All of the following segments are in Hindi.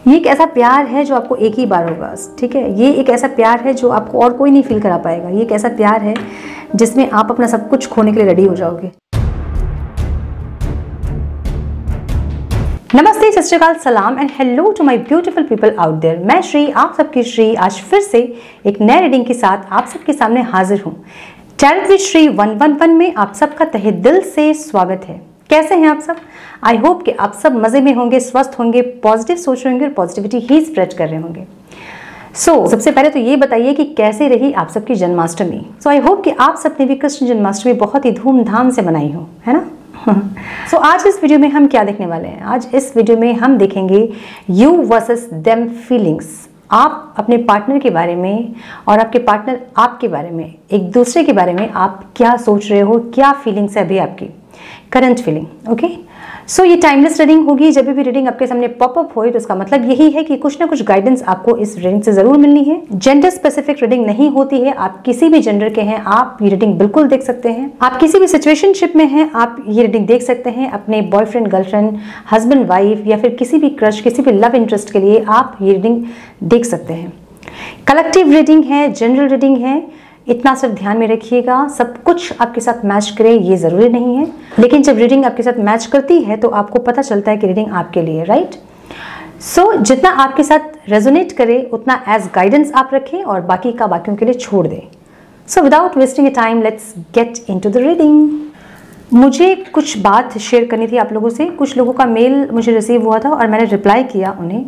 ये एक ऐसा प्यार है जो आपको एक ही बार होगा, ठीक है। ये एक ऐसा प्यार है जो आपको और कोई नहीं फील करा पाएगा। ये एक ऐसा प्यार है जिसमें आप अपना सब कुछ खोने के लिए रेडी हो जाओगे। नमस्ते, सत श्री अकाल, सलाम and hello to my beautiful people out there. मैं श्री, आप सबकी श्री, आज फिर से एक नए रीडिंग के साथ आप सबके सामने हाजिर हूँ। टैरोट विद श्री 111 में आप सबका तहे दिल से स्वागत है। कैसे हैं आप सब? आई होप कि आप सब मजे में होंगे, स्वस्थ होंगे, पॉजिटिव सोच रहे होंगे और पॉजिटिविटी ही स्प्रेड कर रहे होंगे। सबसे पहले तो ये बताइए कि कैसे रही आप सबकी जन्माष्टमी। आई होप कि आप सबने भी कृष्ण जन्माष्टमी बहुत ही धूमधाम से मनाई हो, है ना? आज इस वीडियो में हम क्या देखने वाले हैं? आज इस वीडियो में हम देखेंगे यू वर्सेस देम फीलिंग्स। आप अपने पार्टनर के बारे में और आपके पार्टनर आपके बारे में, एक दूसरे के बारे में आप क्या सोच रहे हो, क्या फीलिंग्स है अभी आपकी करंट फीलिंग। ओके, सो ये टाइमलेस रीडिंग होगी। जब भी रीडिंग आपके सामने पॉपअप हो तो उसका मतलब यही है कि कुछ ना कुछ गाइडेंस आपको इस रीडिंग से जरूर मिलनी है। जेंडर स्पेसिफिक रीडिंग नहीं होती है। आप किसी भी जेंडर के हैं, आप ये रीडिंग बिल्कुल देख सकते हैं। आप किसी भी सिचुएशनशिप में हैं, आप ये रीडिंग देख सकते हैं। अपने बॉयफ्रेंड, गर्लफ्रेंड, हस्बैंड, वाइफ या फिर किसी भी क्रश, किसी भी लव इंटरेस्ट के लिए आप ये रीडिंग देख सकते हैं। कलेक्टिव रीडिंग है, जनरल रीडिंग है, इतना सिर्फ ध्यान में रखिएगा। सब कुछ आपके साथ मैच करे ये जरूरी नहीं है, लेकिन जब रीडिंग आपके साथ मैच करती है तो आपको पता चलता है कि रीडिंग आपके लिए, राइट? जितना आपके साथ रेजोनेट करे उतना एज गाइडेंस आप रखें और बाकी का बाकियों के लिए छोड़ दें। Without wasting A time, let's get into the reading. मुझे कुछ बात शेयर करनी थी आप लोगों से। कुछ लोगों का मेल मुझे रिसीव हुआ था और मैंने रिप्लाई किया उन्हें,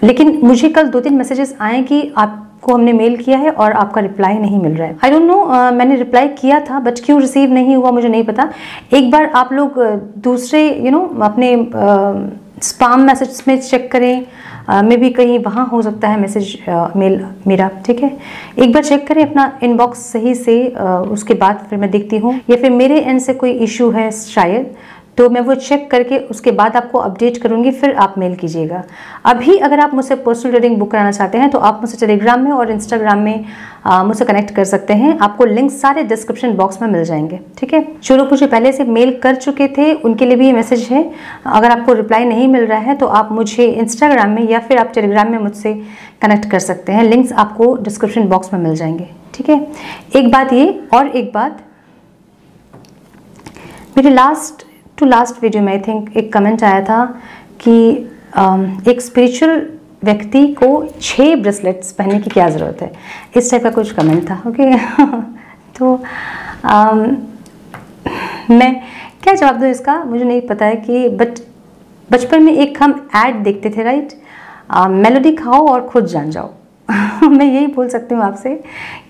लेकिन मुझे कल 2-3 मैसेजेस आए कि आपको हमने मेल किया है और आपका रिप्लाई नहीं मिल रहा है। आई डोंट नो, मैंने रिप्लाई किया था बट क्यों रिसीव नहीं हुआ मुझे नहीं पता। एक बार आप लोग दूसरे अपने स्पैम मैसेज में चेक करें, मे बी कहीं वहाँ हो सकता है मैसेज मेल मेरा, ठीक है? एक बार चेक करें अपना इनबॉक्स सही से, उसके बाद फिर मैं देखती हूँ, या फिर मेरे एंड से कोई इशू है शायद, तो मैं वो चेक करके उसके बाद आपको अपडेट करूंगी, फिर आप मेल कीजिएगा। अभी अगर आप मुझसे पर्सनल रीडिंग बुक कराना चाहते हैं तो आप मुझसे टेलीग्राम में और इंस्टाग्राम में मुझसे कनेक्ट कर सकते हैं। आपको लिंक सारे डिस्क्रिप्शन बॉक्स में मिल जाएंगे, ठीक है? जो लोग मुझे पहले से मेल कर चुके थे उनके लिए भी ये मैसेज है। अगर आपको रिप्लाई नहीं मिल रहा है तो आप मुझे इंस्टाग्राम में या फिर आप टेलीग्राम में मुझसे कनेक्ट कर सकते हैं। लिंक्स आपको डिस्क्रिप्शन बॉक्स में मिल जाएंगे, ठीक है? एक बात ये, और एक बात, मेरे लास्ट वीडियो में आई थिंक एक कमेंट आया था कि एक स्पिरिचुअल व्यक्ति को 6 ब्रेसलेट्स पहनने की क्या ज़रूरत है, इस टाइप का कुछ कमेंट था। ओके तो मैं क्या जवाब दूँ इसका मुझे नहीं पता है कि बचपन में एक हम ऐड देखते थे, राइट? मेलोडी खाओ और खुद जान जाओ। मैं यही बोल सकती हूँ आपसे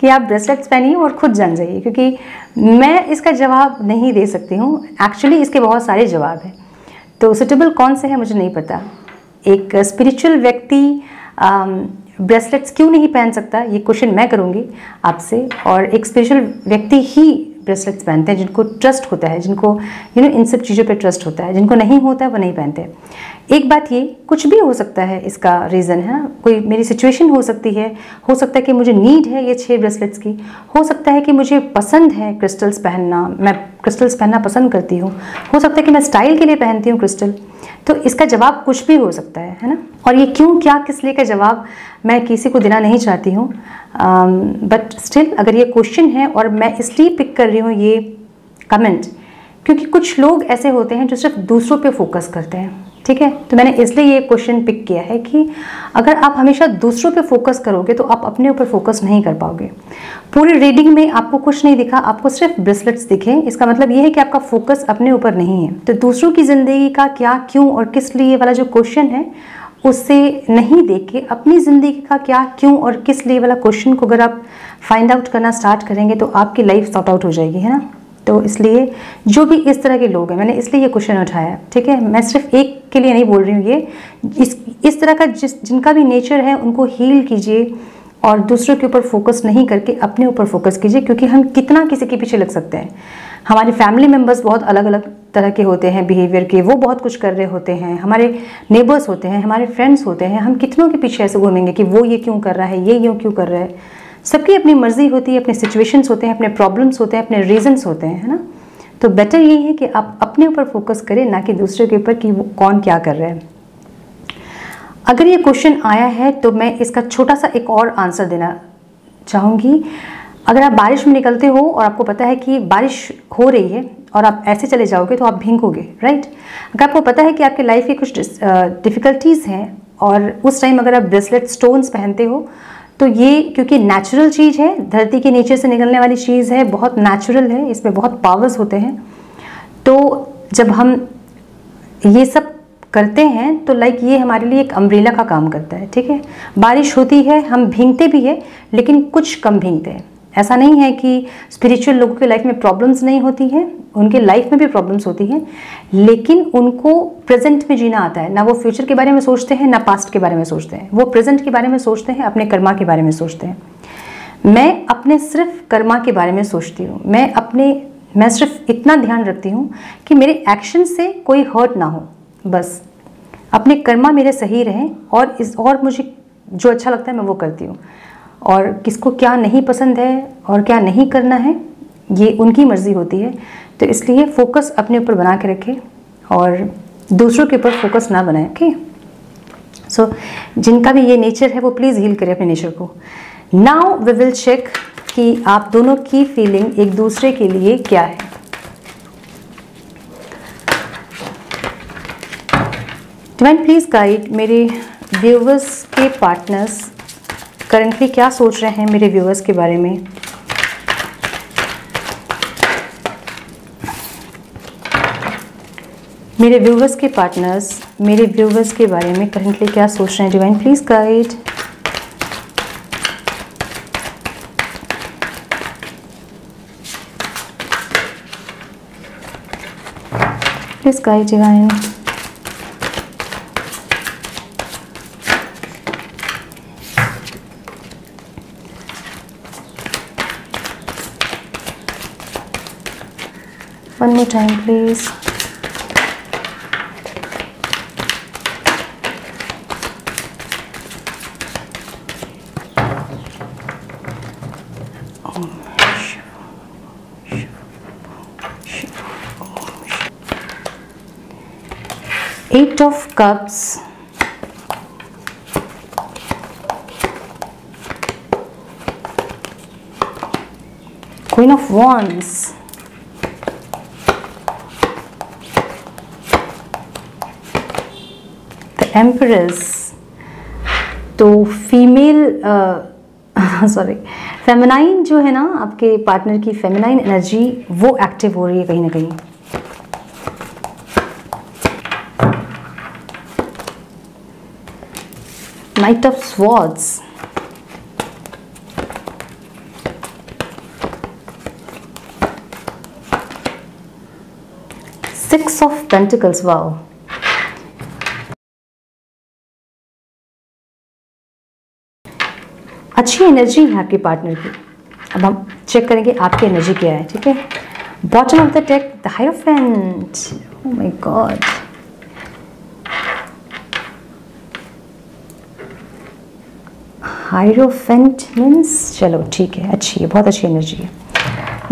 कि आप ब्रेसलेट्स पहनिए और खुद जान जाइए, क्योंकि मैं इसका जवाब नहीं दे सकती हूँ। एक्चुअली इसके बहुत सारे जवाब हैं, तो सुटेबल कौन से हैं मुझे नहीं पता। एक स्पिरिचुअल व्यक्ति ब्रेसलेट्स क्यों नहीं पहन सकता, ये क्वेश्चन मैं करूँगी आपसे। और एक स्पिरिचुअल व्यक्ति ही ब्रेसलेट्स पहनते हैं जिनको ट्रस्ट होता है, जिनको इन सब चीज़ों पे ट्रस्ट होता है। जिनको नहीं होता है वो नहीं पहनते। एक बात ये, कुछ भी हो सकता है इसका रीज़न, है कोई मेरी सिचुएशन हो सकती है, हो सकता है कि मुझे नीड है ये 6 ब्रेसलेट्स की, हो सकता है कि मुझे पसंद है क्रिस्टल्स पहनना, मैं क्रिस्टल्स पहनना पसंद करती हूँ, हो सकता है कि मैं स्टाइल के लिए पहनती हूँ क्रिस्टल। तो इसका जवाब कुछ भी हो सकता है ना? और ये क्यों, क्या, किस लिए का जवाब मैं किसी को देना नहीं चाहती हूँ, बट स्टिल अगर ये क्वेश्चन है और मैं इसलिए पिक कर रही हूँ ये कमेंट, क्योंकि कुछ लोग ऐसे होते हैं जो सिर्फ दूसरों पे फोकस करते हैं, ठीक है? तो मैंने इसलिए ये क्वेश्चन पिक किया है कि अगर आप हमेशा दूसरों पे फोकस करोगे तो आप अपने ऊपर फोकस नहीं कर पाओगे। पूरी रीडिंग में आपको कुछ नहीं दिखा, आपको सिर्फ ब्रेसलेट्स दिखे, इसका मतलब ये है कि आपका फोकस अपने ऊपर नहीं है। तो दूसरों की जिंदगी का क्या, क्यों और किस लिए वाला जो क्वेश्चन है उससे नहीं देख के अपनी ज़िंदगी का क्या, क्यों और किस लिए वाला क्वेश्चन को अगर आप फाइंड आउट करना स्टार्ट करेंगे तो आपकी लाइफ सॉर्ट आउट हो जाएगी, है ना? तो इसलिए जो भी इस तरह के लोग हैं, मैंने इसलिए ये क्वेश्चन उठाया, ठीक है? मैं सिर्फ एक के लिए नहीं बोल रही हूँ, ये इस तरह का जिनका भी नेचर है उनको हील कीजिए और दूसरों के ऊपर फोकस नहीं करके अपने ऊपर फोकस कीजिए, क्योंकि हम कितना किसी के पीछे लग सकते हैं। हमारे फैमिली मेम्बर्स बहुत अलग अलग तरह के होते हैं बिहेवियर के, वो बहुत कुछ कर रहे होते हैं, हमारे नेबर्स होते हैं, हमारे फ्रेंड्स होते हैं, हम कितनों के पीछे ऐसे घूमेंगे कि वो ये क्यों कर रहा है, ये क्यों कर रहा है। सबकी अपनी मर्जी होती है, अपने सिचुएशंस होते हैं, अपने प्रॉब्लम्स होते हैं, अपने रीजंस होते हैं, है ना? तो बेटर यही है कि आप अपने ऊपर फोकस करें, ना कि दूसरे के ऊपर कि वो कौन क्या कर रहा है। अगर ये क्वेश्चन आया है तो मैं इसका छोटा सा एक और आंसर देना चाहूँगी। अगर आप बारिश में निकलते हो और आपको पता है कि बारिश हो रही है और आप ऐसे चले जाओगे तो आप भीगोगे, राइट। अगर आपको पता है कि आपके लाइफ की कुछ डिफ़िकल्टीज़ हैं और उस टाइम अगर आप ब्रेसलेट स्टोन्स पहनते हो तो ये क्योंकि नेचुरल चीज़ है, धरती के नीचे से निकलने वाली चीज़ है, बहुत नेचुरल है, इसमें बहुत पावर्स होते हैं। तो जब हम ये सब करते हैं तो लाइक ये हमारे लिए एक अम्ब्रेला का काम करता है, ठीक है। बारिश होती है, हम भीगते भी हैं लेकिन कुछ कम भीगते हैं। ऐसा नहीं है कि स्पिरिचुअल लोगों के लाइफ में प्रॉब्लम्स नहीं होती हैं, उनके लाइफ में भी प्रॉब्लम्स होती हैं, लेकिन उनको प्रेजेंट में जीना आता है। ना वो फ्यूचर के बारे में सोचते हैं, ना पास्ट के बारे में सोचते हैं, वो प्रेजेंट के बारे में सोचते हैं, अपने कर्मा के बारे में सोचते हैं। मैं अपने सिर्फ कर्मा के बारे में सोचती हूँ। मैं सिर्फ इतना ध्यान रखती हूँ कि मेरे एक्शन से कोई हर्ट ना हो, बस अपने कर्मा मेरे सही रहें और मुझे जो अच्छा लगता है मैं वो करती हूँ। और किसको क्या नहीं पसंद है और क्या नहीं करना है ये उनकी मर्ज़ी होती है। तो इसलिए फोकस अपने ऊपर बना के रखें और दूसरों के ऊपर फोकस ना बनाएं, ओके। सो जिनका भी ये नेचर है वो प्लीज़ हील करें अपने नेचर को। नाउ वी विल चेक कि आप दोनों की फीलिंग एक दूसरे के लिए क्या है। डिवाइन प्लीज़ गाइड मेरे व्यूवर्स के पार्टनर्स करंटली क्या सोच रहे हैं मेरे व्यूवर्स के बारे में। मेरे व्यूवर्स के पार्टनर्स मेरे व्यूवर्स के बारे में करंटली क्या सोच रहे हैं। Divine please guide. Please guide divine. One more time, please. Eight of Cups. Queen of Wands. Empress. तो फीमेल फेमिनाइन जो है ना, आपके पार्टनर की फेमिनाइन एनर्जी वो एक्टिव हो रही है कहीं ना कहीं। Night of swords, 6 of pentacles. Wow, अच्छी एनर्जी है आपके पार्टनर की। अब हम चेक करेंगे आपकी एनर्जी क्या है, ठीक है। Bottom of the deck the hierophant. Oh my God, hierophant means चलो ठीक है, अच्छी है, बहुत अच्छी एनर्जी है।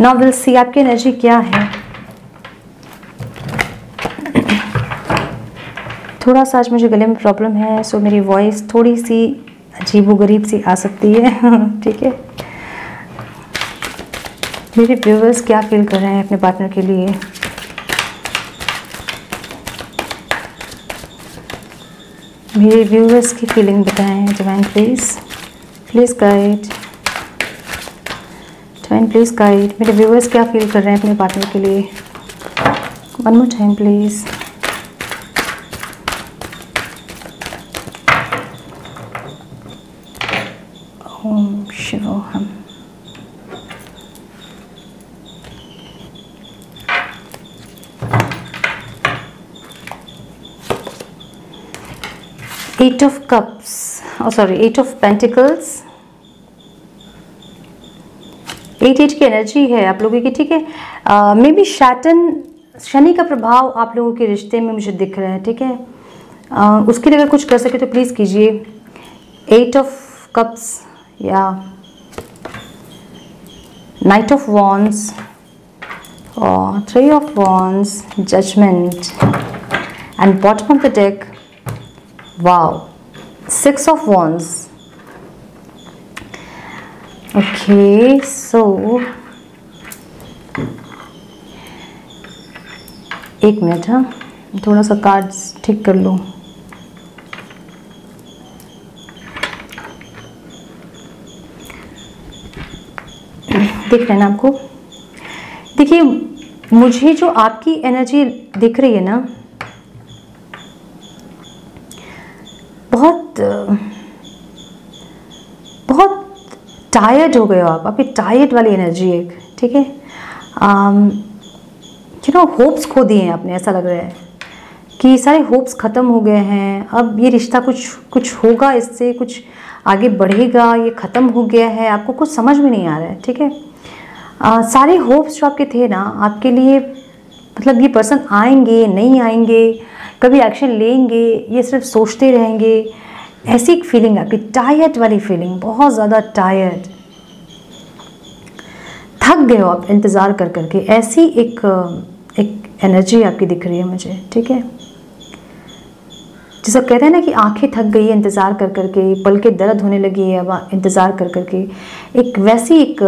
नाउ विल सी आपकी एनर्जी क्या है। थोड़ा सा आज मुझे गले में प्रॉब्लम है, सो मेरी वॉइस थोड़ी सी अजीबोगरीब सी आ सकती है, ठीक है। मेरे व्यूअर्स क्या फील कर रहे हैं अपने पार्टनर के लिए। मेरे व्यूअर्स की फीलिंग बताएं divine please guide. Divine please guide मेरे व्यूअर्स क्या फील कर रहे हैं अपने पार्टनर के लिए। One more time please. ओम शिवोहम। Eight of Cups, Eight of Pentacles। 8 की एनर्जी है आप लोगों की, ठीक है। मे बी शनि का प्रभाव आप लोगों के रिश्ते में मुझे दिख रहा है, ठीक है। उसके लिए अगर कुछ कर सके तो प्लीज़ कीजिए। 8 of Cups या Knight of Wands और 3 of Wands, Judgment and bottom of the deck। Wow, 6 of wands. Okay, so एक मिनट, हाँ थोड़ा सा कार्ड्स ठीक कर लो। दिख रहा है ना आपको? देखिए, मुझे जो आपकी एनर्जी दिख रही है ना, बहुत बहुत टायर्ड हो गए हो आप। आपकी टायर्ड वाली एनर्जी एक, ठीक है। होप्स खो दिए हैं आपने, ऐसा लग रहा है कि सारे होप्स ख़त्म हो गए हैं। अब ये रिश्ता कुछ होगा, इससे कुछ आगे बढ़ेगा, ये ख़त्म हो गया है, आपको कुछ समझ में नहीं आ रहा है, ठीक है। सारे होप्स जो आपके थे ना आपके लिए, मतलब ये पर्सन आएंगे नहीं आएंगे, कभी एक्शन लेंगे, ये सिर्फ सोचते रहेंगे, ऐसी एक फीलिंग आपकी, टायर्ड वाली फीलिंग, बहुत ज़्यादा टायर्ड, थक गए हो आप इंतज़ार कर करके, ऐसी एक एनर्जी आपकी दिख रही है मुझे, ठीक है। जैसा कहते हैं ना कि आंखें थक गई है इंतज़ार कर करके, पलकें दर्द होने लगी है अब इंतज़ार कर करके, एक वैसी एक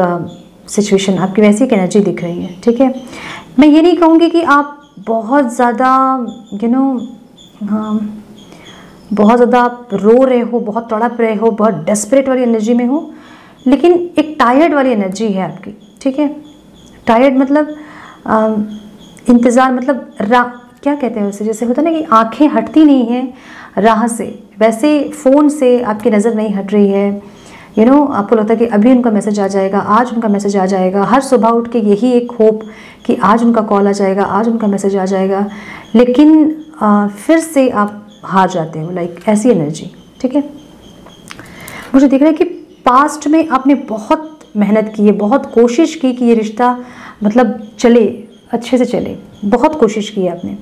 सिचुएशन आपकी, वैसी एक एनर्जी दिख रही है, ठीक है। मैं ये नहीं कहूँगी कि आप बहुत ज़्यादा बहुत ज़्यादा आप रो रहे हो, बहुत तड़प रहे हो, बहुत डेस्परेट वाली एनर्जी में हो, लेकिन एक टायर्ड वाली एनर्जी है आपकी, ठीक है। टायर्ड मतलब इंतज़ार, मतलब क्या कहते हैं उसे, जैसे होता है ना कि आंखें हटती नहीं हैं राह से, वैसे फ़ोन से आपकी नज़र नहीं हट रही है। आपको लगता है कि अभी उनका मैसेज आ जाएगा, आज उनका मैसेज आ जाएगा, हर सुबह उठ के यही एक होप कि आज उनका कॉल आ जाएगा, आज उनका मैसेज आ जाएगा, लेकिन फिर से आप हार जाते हो, लाइक ऐसी एनर्जी, ठीक है। मुझे दिख रहा है कि पास्ट में आपने बहुत मेहनत की है, बहुत कोशिश की कि ये रिश्ता मतलब चले, अच्छे से चले, बहुत कोशिश की है आपने,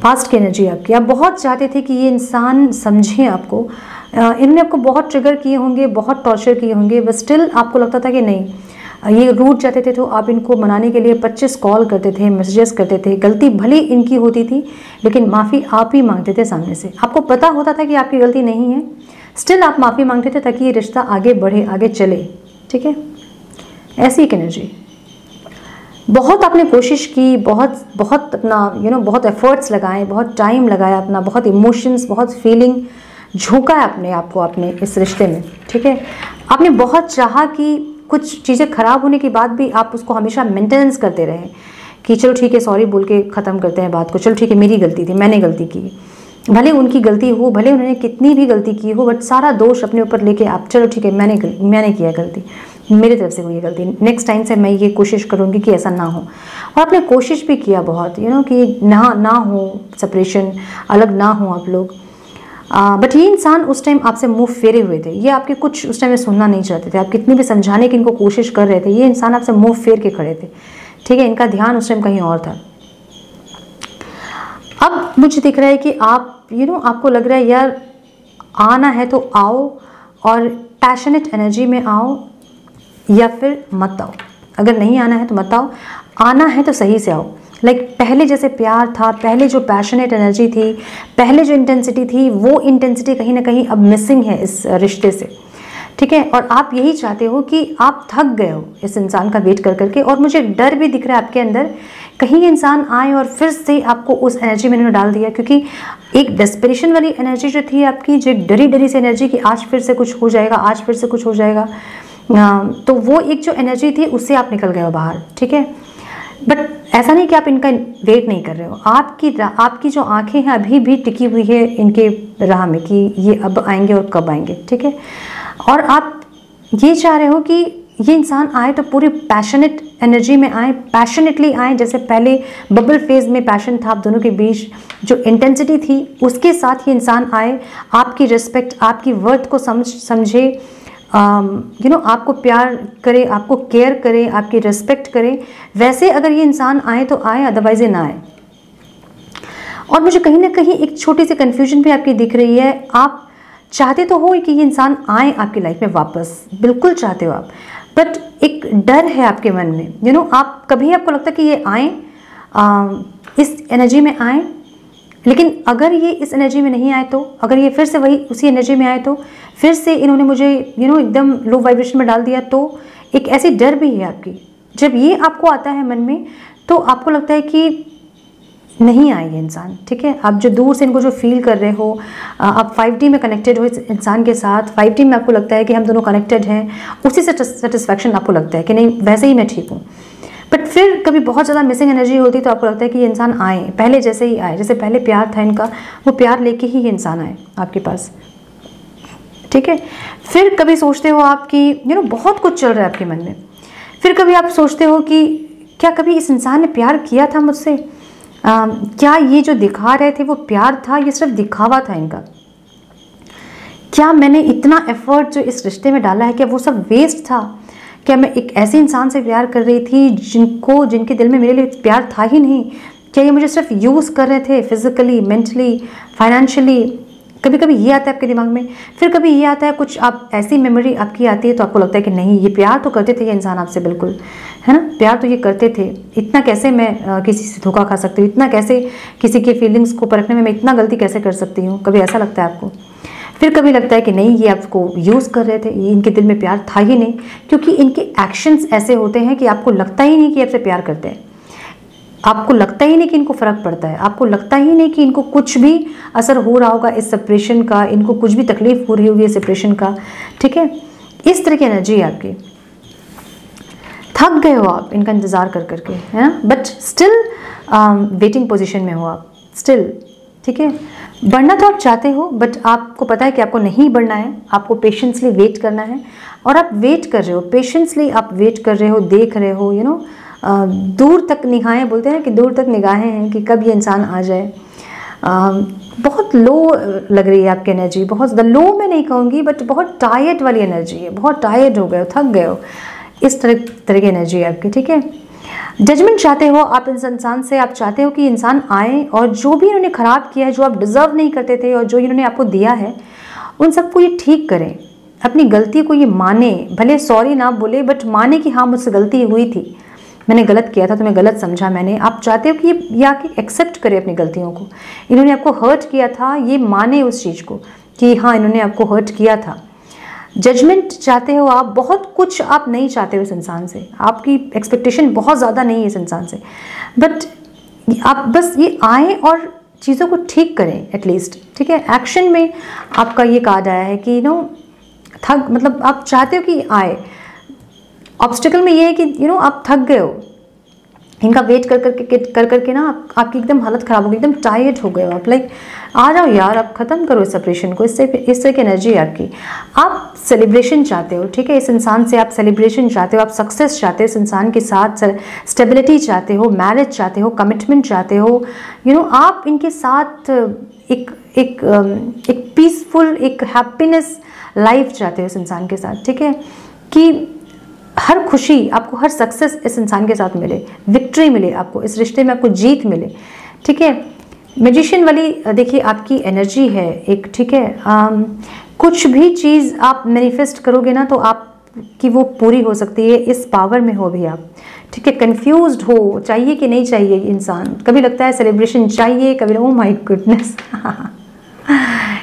पास्ट की एनर्जी आपकी, आप बहुत चाहते थे कि ये इंसान समझे आपको, इन्होंने आपको बहुत ट्रिगर किए होंगे, बहुत टॉर्चर किए होंगे, बट स्टिल आपको लगता था कि नहीं, ये रूठ जाते थे तो आप इनको मनाने के लिए 25 कॉल करते थे, मैसेजेस करते थे, गलती भले इनकी होती थी लेकिन माफ़ी आप ही मांगते थे सामने से, आपको पता होता था कि आपकी गलती नहीं है, स्टिल आप माफ़ी मांगते थे ताकि ये रिश्ता आगे बढ़े, आगे चले, ठीक है। ऐसी एक एनर्जी, बहुत आपने कोशिश की, बहुत अपना बहुत एफर्ट्स लगाए, बहुत टाइम लगाया अपना, बहुत इमोशंस, बहुत फीलिंग झोंका है अपने आप को आपने इस रिश्ते में, ठीक है। आपने बहुत चाहा कि कुछ चीज़ें ख़राब होने के बाद भी आप उसको हमेशा मेंटेनेंस करते रहे कि चलो ठीक है, सॉरी बोल के ख़त्म करते हैं बात को, चलो ठीक है मेरी गलती थी, मैंने गलती की, भले उनकी गलती हो, भले उन्होंने कितनी भी गलती की हो, बट सारा दोष अपने ऊपर लेके आप चलो ठीक है मैंने किया गलती, मेरी तरफ से हुई गलती, नेक्स्ट टाइम से मैं ये कोशिश करूँगी कि ऐसा ना हो। और आपने कोशिश भी किया बहुत, कि ना हो सेपरेशन, अलग ना हो आप लोग, बट ये इंसान उस टाइम आपसे मुंह फेरे हुए थे, ये आपके कुछ उस टाइम में सुनना नहीं चाहते थे, आप कितनी भी समझाने की इनको कोशिश कर रहे थे, ये इंसान आपसे मुंह फेर के खड़े थे, ठीक है। इनका ध्यान उस टाइम कहीं और था। अब मुझे दिख रहा है कि आप आपको लग रहा है यार आना है तो आओ, और पैशनेट एनर्जी में आओ या फिर मत आओ, अगर नहीं आना है तो मत आओ, आना है तो सही से आओ, लाइक पहले जैसे प्यार था, पहले जो पैशनेट एनर्जी थी, पहले जो इंटेंसिटी थी, वो इंटेंसिटी कहीं ना कहीं अब मिसिंग है इस रिश्ते से, ठीक है। और आप यही चाहते हो कि आप थक गए हो इस इंसान का वेट कर करके, और मुझे डर भी दिख रहा है आपके अंदर, कहीं ये इंसान आए और फिर से आपको उस एनर्जी में डाल दिया, क्योंकि एक डेस्परेशन वाली एनर्जी जो थी आपकी, जो डरी डरी से एनर्जी कि आज फिर से कुछ हो जाएगा, आज फिर से कुछ हो जाएगा, तो वो एक जो एनर्जी थी उससे आप निकल गए हो बाहर, ठीक है। बट ऐसा नहीं कि आप इनका वेट नहीं कर रहे हो, आपकी जो आंखें हैं अभी भी टिकी हुई है इनके राह में कि ये अब आएंगे और कब आएंगे, ठीक है। और आप ये चाह रहे हो कि ये इंसान आए तो पूरी पैशनेट एनर्जी में आए, पैशनेटली आए, जैसे पहले बबल फेज में पैशन था आप दोनों के बीच, जो इंटेंसिटी थी उसके साथ ये इंसान आए, आपकी रिस्पेक्ट, आपकी वर्थ को समझे, आपको प्यार करे, आपको केयर करे, आपकी रिस्पेक्ट करे, वैसे अगर ये इंसान आए तो आए, अदरवाइज ये ना आए। और मुझे कहीं ना कहीं एक छोटी सी कन्फ्यूजन भी आपकी दिख रही है, आप चाहते तो हो कि ये इंसान आए आपकी लाइफ में वापस, बिल्कुल चाहते हो आप, बट एक डर है आपके मन में, आप कभी आपको लगता है कि ये आए, इस एनर्जी में आए, लेकिन अगर ये इस एनर्जी में नहीं आए तो, अगर ये फिर से वही उसी एनर्जी में आए तो, फिर से इन्होंने मुझे एकदम लो वाइब्रेशन में डाल दिया तो, एक ऐसी डर भी है आपकी। जब ये आपको आता है मन में तो आपको लगता है कि नहीं आएंगे इंसान, ठीक है। आप जो दूर से इनको जो फील कर रहे हो, आप 5D में कनेक्टेड हो इस इंसान के साथ, 5D में आपको लगता है कि हम दोनों कनेक्टेड हैं, उसी से सेटिस्फैक्शन आपको लगता है कि नहीं वैसे ही मैं ठीक हूँ। बट फिर कभी बहुत ज़्यादा मिसिंग एनर्जी होती तो आपको लगता है कि ये इंसान आए, पहले जैसे ही आए, जैसे पहले प्यार था इनका, वो प्यार लेके ही ये इंसान आए आपके पास, ठीक है। फिर कभी सोचते हो आप कि बहुत कुछ चल रहा है आपके मन में, फिर कभी आप सोचते हो कि क्या कभी इस इंसान ने प्यार किया था मुझसे, क्या ये जो दिखा रहे थे वो प्यार था, ये सिर्फ दिखावा था इनका, क्या मैंने इतना एफर्ट जो इस रिश्ते में डाला है क्या वो सब वेस्ट था, क्या मैं एक ऐसे इंसान से प्यार कर रही थी जिनके दिल में मेरे लिए प्यार था ही नहीं, क्या ये मुझे सिर्फ यूज़ कर रहे थे फिजिकली, मेंटली, फाइनेंशियली। कभी कभी ये आता है आपके दिमाग में। फिर कभी ये आता है कुछ आप ऐसी मेमोरी आपकी आती है तो आपको लगता है कि नहीं ये प्यार तो करते थे ये इंसान आपसे, बिल्कुल है ना, प्यार तो ये करते थे, इतना कैसे मैं किसी से धोखा खा सकती हूँ, इतना कैसे किसी के फीलिंग्स को परखने में मैं इतना गलती कैसे कर सकती हूँ, कभी ऐसा लगता है आपको। फिर कभी लगता है कि नहीं ये आपको यूज़ कर रहे थे, ये इनके दिल में प्यार था ही नहीं, क्योंकि इनके एक्शंस ऐसे होते हैं कि आपको लगता ही नहीं कि आपसे प्यार करते हैं, आपको लगता ही नहीं कि इनको फ़र्क पड़ता है, आपको लगता ही नहीं कि इनको कुछ भी असर हो रहा होगा इस सेपरेशन का, इनको कुछ भी तकलीफ हो रही होगी इस सेपरेशन का, ठीक है। इस तरह की एनर्जी है आपकी। थक गए हो आप इनका इंतज़ार कर करके, है ना, बट स्टिल वेटिंग पोजीशन में हो आप स्टिल, ठीक है। बढ़ना तो आप चाहते हो बट आपको पता है कि आपको नहीं बढ़ना है, आपको पेशेंसली वेट करना है, और आप वेट कर रहे हो, पेशेंसली आप वेट कर रहे हो, देख रहे हो, दूर तक निगाहें, बोलते हैं कि दूर तक निगाहें हैं कि कब ये इंसान आ जाए। बहुत लो लग रही है आपकी एनर्जी, बहुत ज़्यादा लो मैं नहीं कहूँगी बट बहुत टायर्ड वाली एनर्जी है, बहुत टायर्ड हो गए हो, थक गए हो, इस तरह की एनर्जी है आपकी, ठीक है। जजमेंट चाहते हो आप इस इंसान से, आप चाहते हो कि इंसान आए और जो भी इन्होंने ख़राब किया है, जो आप डिज़र्व नहीं करते थे और जो इन्होंने आपको दिया है, उन सबको ये ठीक करें, अपनी गलती को ये माने, भले सॉरी ना बोले बट माने कि हाँ मुझसे गलती हुई थी, मैंने गलत किया था, तुम्हें गलत समझा मैंने। आप चाहते हो कि ये या कि एक्सेप्ट करे अपनी गलतियों को, इन्होंने आपको हर्ट किया था, ये माने उस चीज़ को कि हाँ इन्होंने आपको हर्ट किया था। जजमेंट चाहते हो आप, बहुत कुछ आप नहीं चाहते हो इस इंसान से, आपकी एक्सपेक्टेशन बहुत ज़्यादा नहीं है इस इंसान से, बट आप बस ये आए और चीज़ों को ठीक करें एटलीस्ट, ठीक है। एक्शन में आपका ये कार्ड आया है कि थक, मतलब आप चाहते हो कि आए। ऑब्स्टिकल में ये है कि आप थक गए हो, इनका वेट कर करके ना आपकी एकदम हालत ख़राब हो गई, एकदम टायर्ड हो गए हो आप, लाइक आ जाओ यार, आप ख़त्म करो इस सेपरेशन को, इस तरह की एनर्जी है आपकी। आप सेलिब्रेशन चाहते हो, ठीक है, इस इंसान से आप सेलिब्रेशन चाहते हो, आप सक्सेस चाहते हो इस इंसान के साथ, स्टेबिलिटी चाहते हो, मैरिज चाहते हो, कमिटमेंट चाहते हो, आप इनके साथ एक पीसफुल, एक हैप्पीनेस लाइफ चाहते हो इस इंसान के साथ, ठीक है, कि हर खुशी आपको, हर सक्सेस इस इंसान के साथ मिले, विक्ट्री मिले आपको, इस रिश्ते में आपको जीत मिले, ठीक है। मैजिशियन वाली देखिए आपकी एनर्जी है एक, ठीक है। कुछ भी चीज़ आप मैनिफेस्ट करोगे ना तो आपकी वो पूरी हो सकती है, इस पावर में हो भी आप, ठीक है। कंफ्यूज्ड हो, चाहिए कि नहीं चाहिए इंसान, कभी लगता है सेलिब्रेशन चाहिए, कभी ओह माय गुडनेस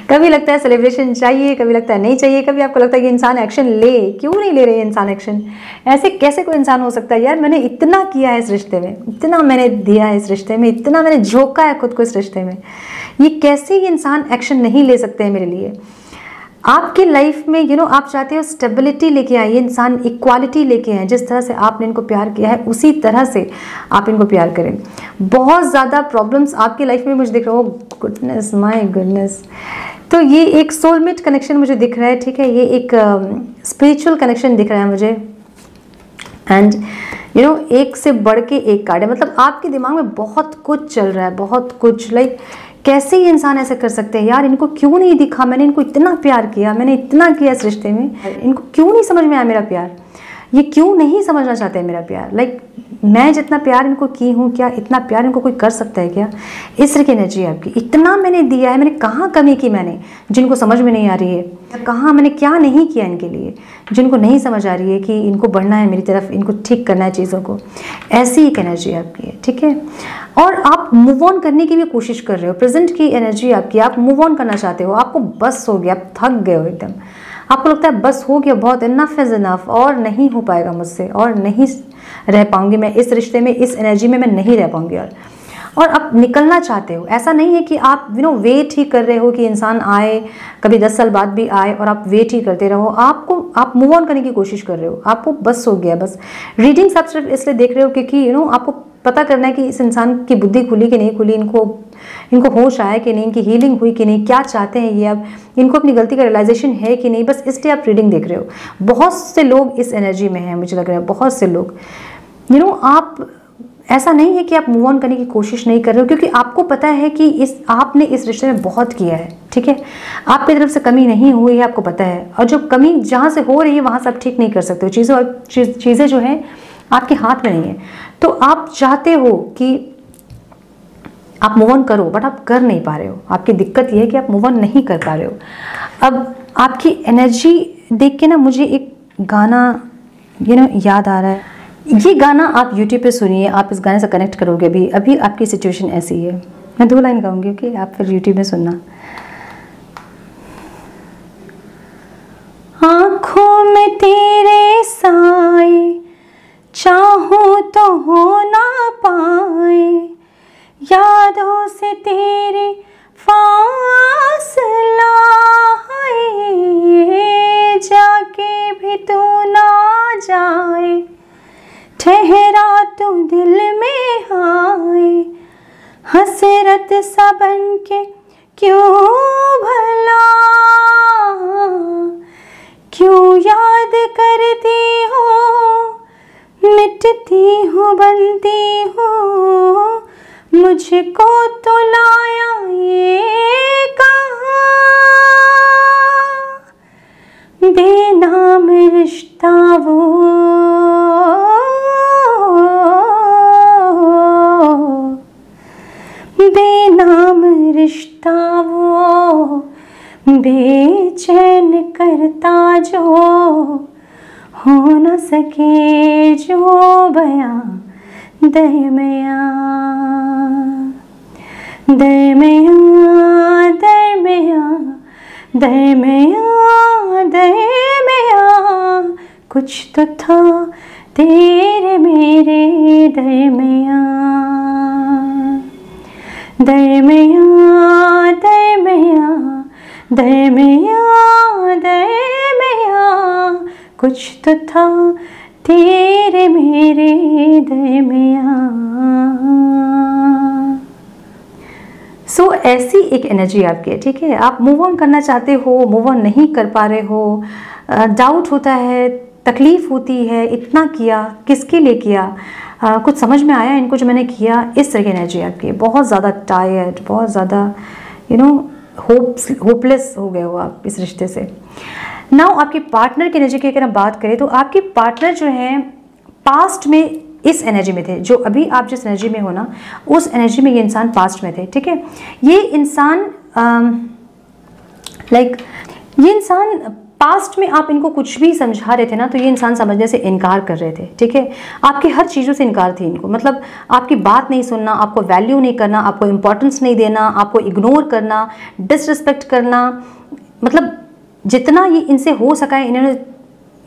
कभी लगता है सेलिब्रेशन चाहिए, कभी लगता है नहीं चाहिए, कभी आपको लगता है कि इंसान एक्शन ले, क्यों नहीं ले रहे इंसान एक्शन, ऐसे कैसे कोई इंसान हो सकता है यार, मैंने इतना किया है इस रिश्ते में, इतना मैंने दिया है इस रिश्ते में, इतना मैंने झोंका है खुद को इस रिश्ते में, ये कैसे ये इंसान एक्शन नहीं ले सकते हैं मेरे लिए। आपकी लाइफ में आप चाहते हो स्टेबिलिटी लेके आए, ये इंसान इक्वालिटी लेके आए, जिस तरह से आपने इनको प्यार किया है उसी तरह से आप इनको प्यार करें। बहुत ज़्यादा प्रॉब्लम्स आपकी लाइफ में मुझे दिख रहा है, गुडनेस माय गुडनेस, तो ये एक सोलमेट कनेक्शन मुझे दिख रहा है, ठीक है, ये एक स्पिरिचुअल कनेक्शन दिख रहा है मुझे, एंड एक से बढ़ के एक कार्ड है, मतलब आपके दिमाग में बहुत कुछ चल रहा है, बहुत कुछ, लाइक कैसे ये इंसान ऐसे कर सकते हैं यार, इनको क्यों नहीं दिखा, मैंने इनको इतना प्यार किया, मैंने इतना किया इस रिश्ते में, इनको क्यों नहीं समझ में आया मेरा प्यार, ये क्यों नहीं समझना चाहते हैं मेरा प्यार, लाइक मैं जितना प्यार इनको की हूँ, क्या इतना प्यार इनको कोई कर सकता है क्या? इस तरह की एनर्जी है आपकी। इतना मैंने दिया है, मैंने कहाँ कमी की मैंने, जिनको समझ में नहीं आ रही है, कहाँ मैंने क्या नहीं किया इनके लिए, जिनको नहीं समझ आ रही है कि इनको बढ़ना है मेरी तरफ, इनको ठीक करना है चीज़ों को। ऐसी एक एनर्जी आपकी है, ठीक है। और आप मूव ऑन करने की भी कोशिश कर रहे हो। प्रेजेंट की एनर्जी आपकी, आप मूव ऑन करना चाहते हो, आपको बस हो गया, आप थक गए हो एकदम, आपको लगता है बस हो गया, बहुत, इनफ इज इनफ, और नहीं हो पाएगा मुझसे, और नहीं रह पाऊंगी मैं इस रिश्ते में, इस एनर्जी में मैं नहीं रह पाऊंगी। और आप निकलना चाहते हो। ऐसा नहीं है कि आप वेट ही कर रहे हो कि इंसान आए, कभी 10 साल बाद भी आए और आप वेट ही करते रहो। आप मूव ऑन करने की कोशिश कर रहे हो, आपको बस हो गया। बस रीडिंग्स आप सिर्फ इसलिए देख रहे हो क्योंकि आपको पता करना है कि इस इंसान की बुद्धि खुली कि नहीं खुली, इनको होश आया कि नहीं, इनकी हीलिंग हुई कि नहीं, क्या चाहते हैं ये, अब इनको अपनी गलती का रियलाइजेशन है कि नहीं। बस इसलिए आप रीडिंग देख रहे हो। बहुत से लोग इस एनर्जी में हैं, मुझे लग रहा है बहुत से लोग। आप ऐसा नहीं है कि आप मूव ऑन करने की कोशिश नहीं कर रहे हो, क्योंकि आपको पता है कि आपने इस रिश्ते में बहुत किया है, ठीक है। आपकी तरफ से कमी नहीं हुई है, आपको पता है। और जो कमी जहाँ से हो रही है वहाँ से आप ठीक नहीं कर सकते हो। चीज़ें जो हैं आपके हाथ में नहीं है। तो आप चाहते हो कि आप मूव ऑन करो, बट आप कर नहीं पा रहे हो। आपकी दिक्कत ये है कि आप मूव ऑन नहीं कर पा रहे हो। अब आपकी एनर्जी देख के ना मुझे एक गाना याद आ रहा है। ये गाना आप YouTube पे सुनिए, आप इस गाने से कनेक्ट करोगे। अभी आपकी सिचुएशन ऐसी है। मैं 2 लाइन गाऊंगी, ओके, आप फिर YouTube में सुनना। आँखों में तेरे साए, चाहूं तो हो ना पाए, यादों से तेरे फासला है, जाके भी तू ना जाए, ठहरा तू दिल में आए, हसरत सा बन के क्यों भला, क्यों याद करती हो, मिटती हूँ बनती हूँ, मुझको तो लाया ये कहाँ, बेनाम रिश्ता वो, बेनाम रिश्ता वो, बेचैन करता जो, हो न सके जो बयां, दरमियां दरमियां दरमियां दरमियां दरमियां, कुछ तो था तेरे मेरे दरमियां, दरमियां दरमियां दरमियां दरमियां, कुछ तो था तेरे मेरे दरमियां। सो ऐसी एक एनर्जी आपकी है, ठीक है। आप मूव ऑन करना चाहते हो, मूव ऑन नहीं कर पा रहे हो, डाउट होता है, तकलीफ होती है, इतना किया, किसके लिए किया, कुछ समझ में आया इनको जो मैंने किया। इस तरह की एनर्जी आपकी है। बहुत ज़्यादा टायर्ड, बहुत ज़्यादा होपलेस हो गए हो आप इस रिश्ते से। नाउ आपके पार्टनर की एनर्जी की अगर हम बात करें तो आपके पार्टनर जो हैं पास्ट में इस एनर्जी में थे। जो अभी आप जिस एनर्जी में हो ना, उस एनर्जी में ये इंसान पास्ट में थे, ठीक है। ये इंसान ये इंसान पास्ट में आप इनको कुछ भी समझा रहे थे ना, तो ये इंसान समझने से इनकार कर रहे थे, ठीक है। आपकी हर चीज़ों से इनकार थी इनको, मतलब आपकी बात नहीं सुनना, आपको वैल्यू नहीं करना, आपको इम्पोर्टेंस नहीं देना, आपको इग्नोर करना, डिसरिस्पेक्ट करना, मतलब जितना ये इनसे हो सका है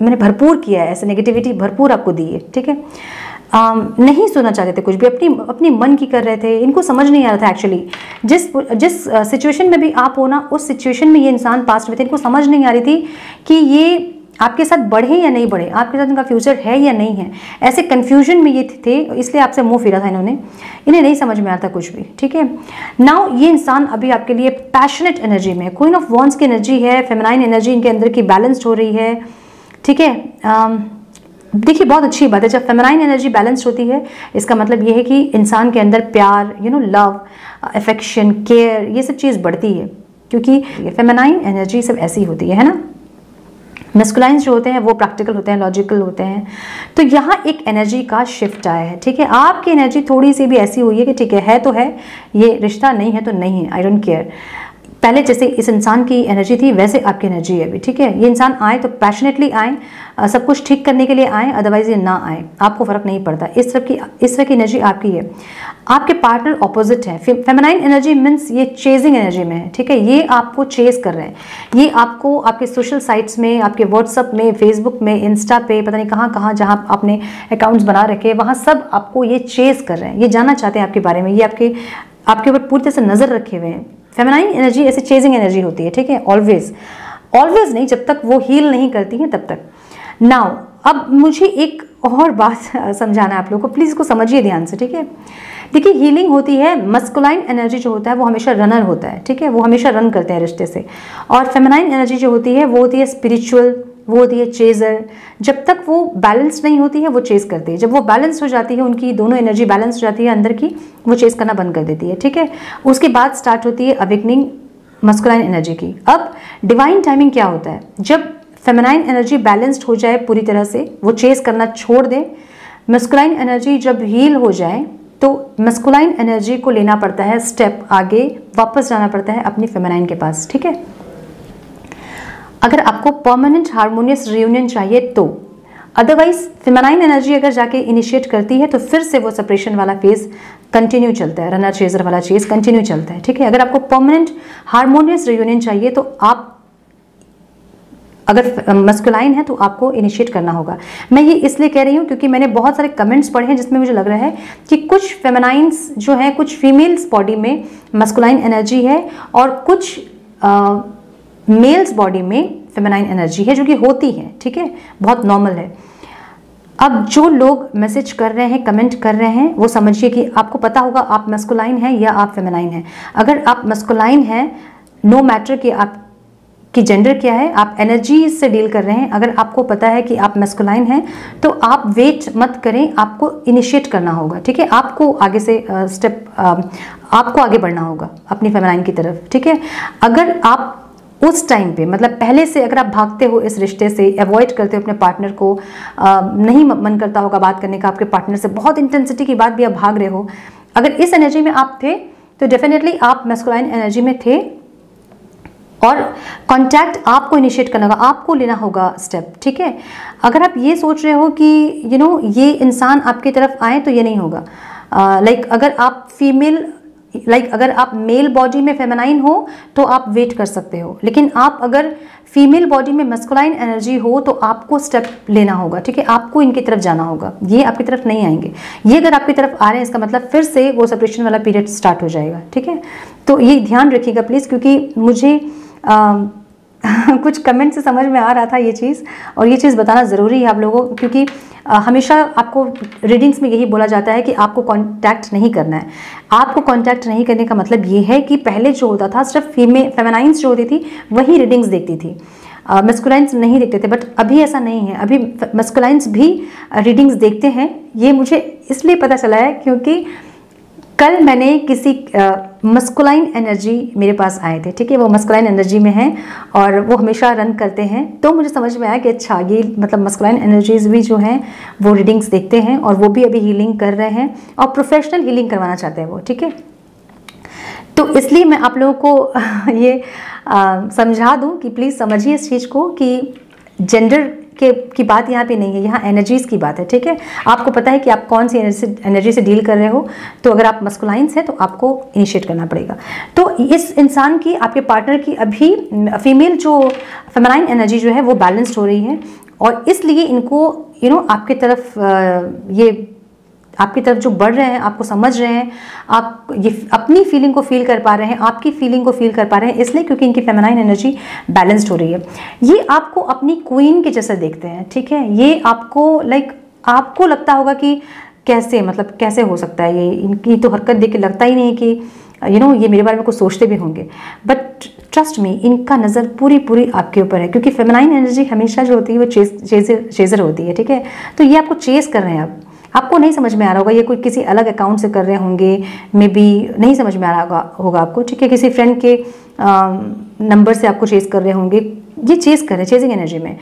मैंने भरपूर किया है। ऐसे नेगेटिविटी भरपूर आपको दी है, ठीक है। नहीं सुनना चाहते थे कुछ भी, अपनी मन की कर रहे थे। इनको समझ नहीं आ रहा था एक्चुअली जिस सिचुएशन में भी आप हो ना, उस सिचुएशन में ये इंसान पास्ट में थे। इनको समझ नहीं आ रही थी कि ये आपके साथ बढ़े या नहीं बढ़े, आपके साथ इनका फ्यूचर है या नहीं है। ऐसे कन्फ्यूजन में ये थे, इसलिए आपसे मुंह फेरा था इन्हें नहीं समझ में आता कुछ भी, ठीक है। नाउ ये इंसान अभी आपके लिए पैशनेट एनर्जी में है। क्वीन ऑफ वॉन्ड्स की एनर्जी है, फेमिनाइन एनर्जी इनके अंदर की बैलेंस्ड हो रही है, ठीक है। देखिए बहुत अच्छी बात है जब फेमिनाइन एनर्जी बैलेंस्ड होती है। इसका मतलब ये है कि इंसान के अंदर प्यार, लव, अफेक्शन, केयर, ये सब चीज़ बढ़ती है, क्योंकि फेमिनाइन एनर्जी सब ऐसी होती है ना। मैस्कुलाइन्स जो होते हैं वो प्रैक्टिकल होते हैं, लॉजिकल होते हैं। तो यहाँ एक एनर्जी का शिफ्ट आया है, ठीक है। आपकी एनर्जी थोड़ी सी भी ऐसी हुई है कि ठीक है तो है, ये रिश्ता नहीं है तो नहीं है, आई डोंट केयर। पहले जैसे इस इंसान की एनर्जी थी वैसे आपकी एनर्जी है अभी, ठीक है। ये इंसान आए तो पैशनेटली आए, सब कुछ ठीक करने के लिए आए, अदरवाइज ये ना आए, आपको फर्क नहीं पड़ता। इस तरह की एनर्जी आपकी है। आपके पार्टनर ऑपोजिट है। फेमिनाइन एनर्जी मीन्स ये चेजिंग एनर्जी में है, ठीक है। ये आपको चेज कर रहे हैं, ये आपको आपके सोशल साइट्स में, आपके व्हाट्सअप में, फेसबुक में, इंस्टा पे, पता नहीं कहाँ कहाँ जहाँ आपने अकाउंट्स बना रखे हैं वहाँ सब आपको ये चेज कर रहे हैं, ये जानना चाहते हैं आपके बारे में, ये आपके ऊपर पूरी तरह से नज़र रखे हुए हैं। फेमिनाइन एनर्जी ऐसे चेजिंग एनर्जी होती है, ठीक है। ऑलवेज नहीं, जब तक वो हील नहीं करती है तब तक। नाउ अब मुझे एक और बात समझाना है आप लोगों को, प्लीज़ इसको समझिए ध्यान से, ठीक है। देखिए हीलिंग होती है, मस्कुलाइन एनर्जी जो होता है वो हमेशा रनर होता है, ठीक है, वो हमेशा रन करते हैं रिश्ते से। और फेमिनाइन एनर्जी जो होती है वो होती है स्पिरिचुअल, वो होती है चेजर। जब तक वो बैलेंस नहीं होती है वो चेज करती है, जब वो बैलेंस हो जाती है, उनकी दोनों एनर्जी बैलेंस हो जाती है अंदर की, वो चेज करना बंद कर देती है, ठीक है। उसके बाद स्टार्ट होती है अवेकनिंग मस्कुलाइन एनर्जी की। अब डिवाइन टाइमिंग क्या होता है, जब फेमिनाइन एनर्जी बैलेंस्ड हो जाए पूरी तरह से, वो चेज करना छोड़ दे, मस्कुलाइन एनर्जी जब हील हो जाए तो मस्कुलाइन एनर्जी को लेना पड़ता है स्टेप आगे, वापस जाना पड़ता है अपनी फेमिनाइन के पास, ठीक है। अगर आपको परमानेंट हार्मोनियस रियूनियन चाहिए तो, अदरवाइज फेमिनाइन एनर्जी अगर जाके इनिशिएट करती है तो फिर से वो सेपरेशन वाला फेज कंटिन्यू चलता है, रनर चेजर वाला चेज कंटिन्यू चलता है, ठीक है। अगर आपको परमानेंट हार्मोनियस रियूनियन चाहिए तो आप अगर मस्कुलाइन है तो आपको इनिशिएट करना होगा। मैं ये इसलिए कह रही हूँ क्योंकि मैंने बहुत सारे कमेंट्स पढ़े हैं जिसमें मुझे लग रहा है कि कुछ फेमिनाइन्स जो हैं, कुछ फीमेल्स बॉडी में मस्कुलाइन एनर्जी है और कुछ मेल्स बॉडी में फेमिनाइन एनर्जी है, जो कि होती है, ठीक है, बहुत नॉर्मल है। अब जो लोग मैसेज कर रहे हैं, कमेंट कर रहे हैं, वो समझिए कि आपको पता होगा आप मस्कुलाइन हैं या आप फेमिनाइन हैं। अगर आप मस्कुलाइन हैं, नो मैटर कि आप कि जेंडर क्या है, आप एनर्जी से डील कर रहे हैं, अगर आपको पता है कि आप मैस्कुलाइन हैं तो आप वेट मत करें, आपको इनिशिएट करना होगा, ठीक है। आपको आगे से आपको आगे बढ़ना होगा अपनी फेमिनाइन की तरफ, ठीक है। अगर आप उस टाइम पे, मतलब पहले से अगर आप भागते हो इस रिश्ते से, अवॉइड करते हो अपने पार्टनर को, नहीं मन करता होगा बात करने का आपके पार्टनर से, बहुत इंटेंसिटी की बात भी आप भाग रहे हो, अगर इस एनर्जी में आप थे तो डेफिनेटली आप मैस्कुलाइन एनर्जी में थे और कांटेक्ट आपको इनिशिएट करना होगा, आपको लेना होगा स्टेप, ठीक है। अगर आप ये सोच रहे हो कि ये इंसान आपकी तरफ आए तो ये नहीं होगा। अगर आप फीमेल, अगर आप मेल बॉडी में फेमिनाइन हो तो आप वेट कर सकते हो, लेकिन आप अगर फीमेल बॉडी में मस्कुलाइन एनर्जी हो तो आपको स्टेप लेना होगा, ठीक है। आपको इनकी तरफ जाना होगा, ये आपकी तरफ नहीं आएंगे। ये अगर आपकी तरफ आ रहे हैं इसका मतलब फिर से वो सेपरेशन वाला पीरियड स्टार्ट हो जाएगा, ठीक है। तो ये ध्यान रखिएगा प्लीज़, क्योंकि मुझे कुछ कमेंट से समझ में आ रहा था ये चीज़, और ये चीज़ बताना ज़रूरी है आप लोगों को, क्योंकि हमेशा आपको रीडिंग्स में यही बोला जाता है कि आपको कांटेक्ट नहीं करना है। आपको कांटेक्ट नहीं करने का मतलब ये है कि पहले जो होता था सिर्फ फेमिनाइन्स जो होती थी वही रीडिंग्स देखती थी, मस्कुलाइन्स नहीं देखते थे, बट अभी ऐसा नहीं है, अभी मस्कुलाइन्स भी रीडिंग्स देखते हैं। ये मुझे इसलिए पता चला है क्योंकि कल मैंने किसी मस्कुलाइन एनर्जी मेरे पास आए थे, ठीक है, वो मस्कुलाइन एनर्जी में हैं और वो हमेशा रन करते हैं, तो मुझे समझ में आया कि अच्छा ये मतलब मस्कुलाइन एनर्जीज भी जो हैं वो रीडिंग्स देखते हैं और वो भी अभी हीलिंग कर रहे हैं और प्रोफेशनल हीलिंग करवाना चाहते हैं वो, ठीक है। तो इसलिए मैं आप लोगों को ये समझा दूँ कि प्लीज़ समझिए इस चीज़ को कि जेंडर की बात यहाँ पे नहीं है, यहाँ एनर्जीज़ की बात है, ठीक है। आपको पता है कि आप कौन सी एनर्जी से डील कर रहे हो, तो अगर आप मस्कुलाइन्स हैं तो आपको इनिशिएट करना पड़ेगा। तो इस इंसान की, आपके पार्टनर की अभी फीमेल जो फेमिनाइन एनर्जी जो है वो बैलेंस्ड हो रही है और इसलिए इनको आपकी तरफ जो बढ़ रहे हैं, आपको समझ रहे हैं, आप ये अपनी फीलिंग को फील कर पा रहे हैं, आपकी फीलिंग को फील कर पा रहे हैं, इसलिए क्योंकि इनकी फेमिनाइन एनर्जी बैलेंस्ड हो रही है। ये आपको अपनी क्वीन के जैसे देखते हैं, ठीक है। ये आपको आपको लगता होगा कि कैसे हो सकता है, ये इनकी तो हरकत देख के लगता ही नहीं कि ये मेरे बारे में कुछ सोचते भी होंगे, बट ट्रस्ट मी, इनका नज़र पूरी आपके ऊपर है, क्योंकि फेमिनाइन एनर्जी हमेशा जो होती है वो चेजर होती है, ठीक है। तो ये आपको चेस कर रहे हैं, आपको नहीं समझ में आ रहा होगा, ये कोई किसी अलग अकाउंट से कर रहे होंगे, मे बी नहीं समझ में आ रहा होगा आपको, ठीक है। किसी फ्रेंड के नंबर से आपको चेस कर रहे होंगे, ये चेस कर रहे हैं, चेजिंग एनर्जी में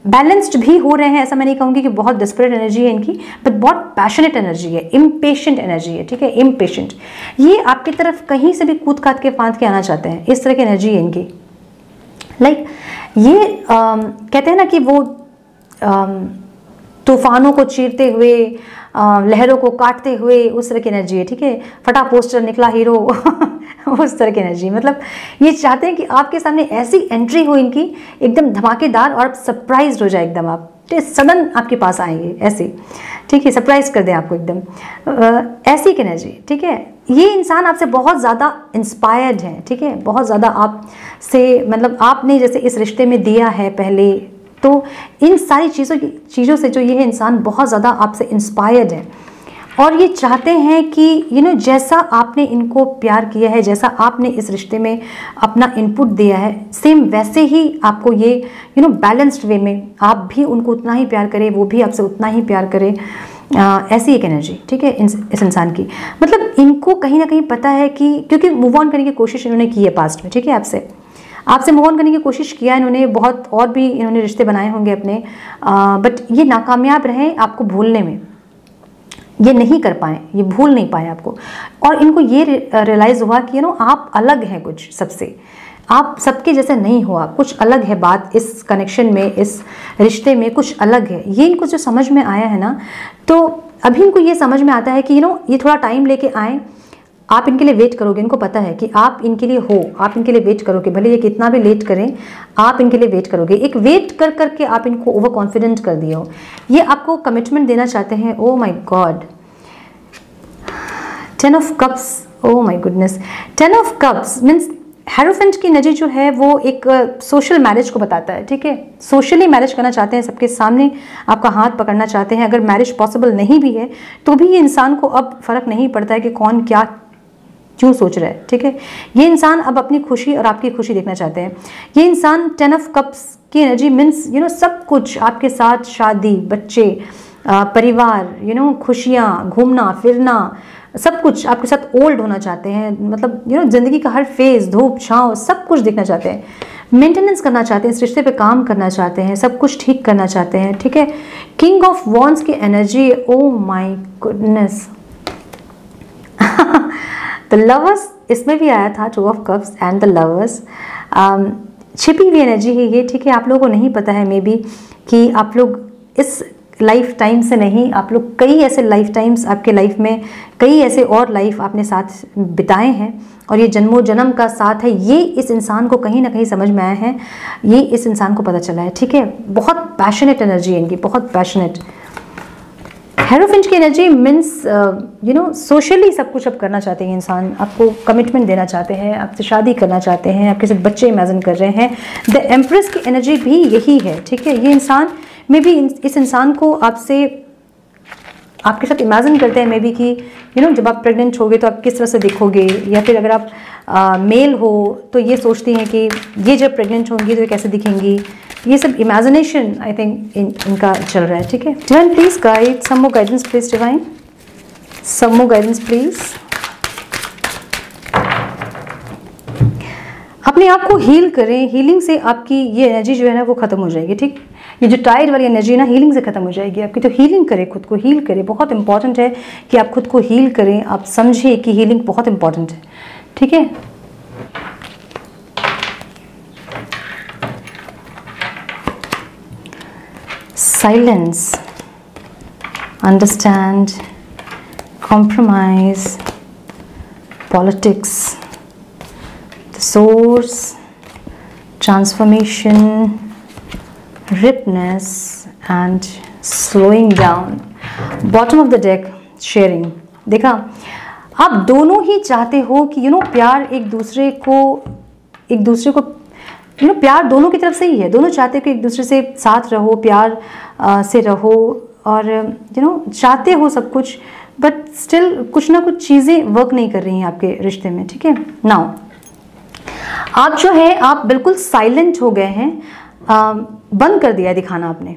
बैलेंस्ड भी हो रहे हैं। ऐसा मैं नहीं कहूँगी कि बहुत डिस्परेट एनर्जी है इनकी, बट बहुत पैशनेट एनर्जी है, इम्पेशेंट एनर्जी है, ठीक है, इम्पेशेंट। ये आपकी तरफ कहीं से भी कूद काट के फांद के आना चाहते हैं, इस तरह की एनर्जी है इनकी। लाइक ये कहते हैं ना कि वो तूफानों को चीरते हुए, लहरों को काटते हुए, उस तरह की एनर्जी है, ठीक है। फटा पोस्टर निकला हीरो उस तरह की एनर्जी। मतलब ये चाहते हैं कि आपके सामने ऐसी एंट्री हो इनकी एकदम धमाकेदार, और आप सरप्राइज हो जाए एकदम, आप सडन आपके पास आएंगे ऐसे, ठीक है, सरप्राइज कर दें आपको एकदम, ऐसी एक एनर्जी, ठीक है। ये इंसान आपसे बहुत ज़्यादा इंस्पायर्ड है, ठीक है, बहुत ज़्यादा आपसे, मतलब आपने जैसे इस रिश्ते में दिया है पहले, तो इन सारी चीज़ों से जो ये इंसान बहुत ज़्यादा आपसे इंस्पायर्ड है, और ये चाहते हैं कि जैसा आपने इनको प्यार किया है, जैसा आपने इस रिश्ते में अपना इनपुट दिया है, सेम वैसे ही आपको ये बैलेंस्ड वे में आप भी उनको उतना ही प्यार करें, वो भी आपसे उतना ही प्यार करें, ऐसी एक एनर्जी, ठीक है, इस इंसान की। मतलब इनको कहीं ना कहीं पता है कि, क्योंकि मूव ऑन करने की कोशिश इन्होंने की है पास्ट में, ठीक है, आपसे मूव ऑन करने की कोशिश किया इन्होंने, बहुत और भी इन्होंने रिश्ते बनाए होंगे अपने, बट ये नाकामयाब रहे आपको भूलने में, ये नहीं कर पाए, ये भूल नहीं पाए आपको। और इनको ये रियलाइज़ हुआ कि आप अलग हैं कुछ सबसे, आप सबके जैसे नहीं हो, आप कुछ अलग है, बात इस कनेक्शन में, इस रिश्ते में कुछ अलग है। ये इनको जो समझ में आया है ना, तो अभी इनको ये समझ में आता है कि ये थोड़ा टाइम लेके आए, आप इनके लिए वेट करोगे, इनको पता है कि आप इनके लिए हो, आप इनके लिए वेट करोगे, भले ये कितना भी लेट करें, आप इनके लिए वेट करोगे। एक वेट कर करके आप इनको ओवर कॉन्फिडेंट कर दिए हो, ये आपको कमिटमेंट देना चाहते हैं। Oh my God, 10 of cups, oh my goodness, 10 of cups means hierophant की एनर्जी जो है वो एक सोशल मैरिज को बताता है, ठीक है। सोशली मैरिज करना चाहते हैं, सबके सामने आपका हाथ पकड़ना चाहते हैं। अगर मैरिज पॉसिबल नहीं भी है तो भी ये इंसान को अब फर्क नहीं पड़ता है कि कौन क्या क्यों सोच रहा है, ठीक है। ये इंसान अब अपनी खुशी और आपकी खुशी देखना चाहते हैं। ये इंसान 10 ऑफ कप्स की एनर्जी मीन्स सब कुछ आपके साथ, शादी, बच्चे, परिवार, खुशियाँ, घूमना फिरना, सब कुछ आपके साथ ओल्ड होना चाहते हैं। मतलब ज़िंदगी का हर फेज़, धूप छाँव, सब कुछ देखना चाहते हैं, मेंटेनेंस करना चाहते हैं, इस रिश्ते पे काम करना चाहते हैं, सब कुछ ठीक करना चाहते हैं, ठीक है। किंग ऑफ वॉन्ड्स की energy, oh my goodness, the lovers इसमें भी आया था, 2 of cups and the lovers. छिपी हुई एनर्जी है ये, ठीक है। आप लोगों को नहीं पता है मे बी कि आप लोग इस लाइफ टाइम से नहीं, आप लोग कई ऐसे लाइफ टाइम्स आपके लाइफ में, कई ऐसे और लाइफ आपने साथ बिताए हैं, और ये जन्मों जन्म का साथ है। ये इस इंसान को कहीं ना कहीं समझ में आया है, ये इस इंसान को पता चला है, ठीक है। बहुत पैशनेट एनर्जी है इनकी, बहुत पैशनेट। हेरोफेंट की एनर्जी मीन्स सोशली सब कुछ अब करना चाहते हैं इंसान, आपको कमिटमेंट देना चाहते हैं, आपसे शादी करना चाहते हैं, आपके से बच्चे इमेजिन कर रहे हैं। द एम्प्रेस की एनर्जी भी यही है, ठीक है। ये इंसान में भी इस इंसान को आपके साथ इमेजिन करते हैं मे बी कि जब आप प्रेग्नेंट होगे तो आप किस तरह से दिखोगे, या फिर अगर आप मेल हो तो ये सोचती हैं कि ये जब प्रेग्नेंट होंगी तो ये कैसे दिखेंगी। ये सब इमेजिनेशन आई थिंक इनका चल रहा है, ठीक है। Divine please guide, some more guidance please, divine some more guidance please. अपने आप को हील करें, हीलिंग से आपकी ये एनर्जी जो है ना वो खत्म हो जाएगी, ठीक। ये जो टाइड वाली एनर्जी ना हीलिंग से खत्म हो जाएगी आपकी। तो हीलिंग करें, खुद को हील करें, बहुत इंपॉर्टेंट है कि आप खुद को हील करें। आप समझिए कि हीलिंग बहुत इंपॉर्टेंट है, ठीक है। Silence, understand, compromise, politics, the source, transformation, ripeness and slowing down. Bottom of the deck, sharing. देखा, आप दोनों ही चाहते हो कि प्यार एक दूसरे को प्यार दोनों की तरफ से ही है। दोनों चाहते हो कि एक दूसरे से साथ रहो, प्यार से रहो, और चाहते हो सब कुछ, बट स्टिल कुछ ना कुछ चीज़ें वर्क नहीं कर रही हैं आपके रिश्ते में, ठीक है। नाउ आप जो है आप बिल्कुल साइलेंट हो गए हैं, बंद कर दिया है दिखाना आपने।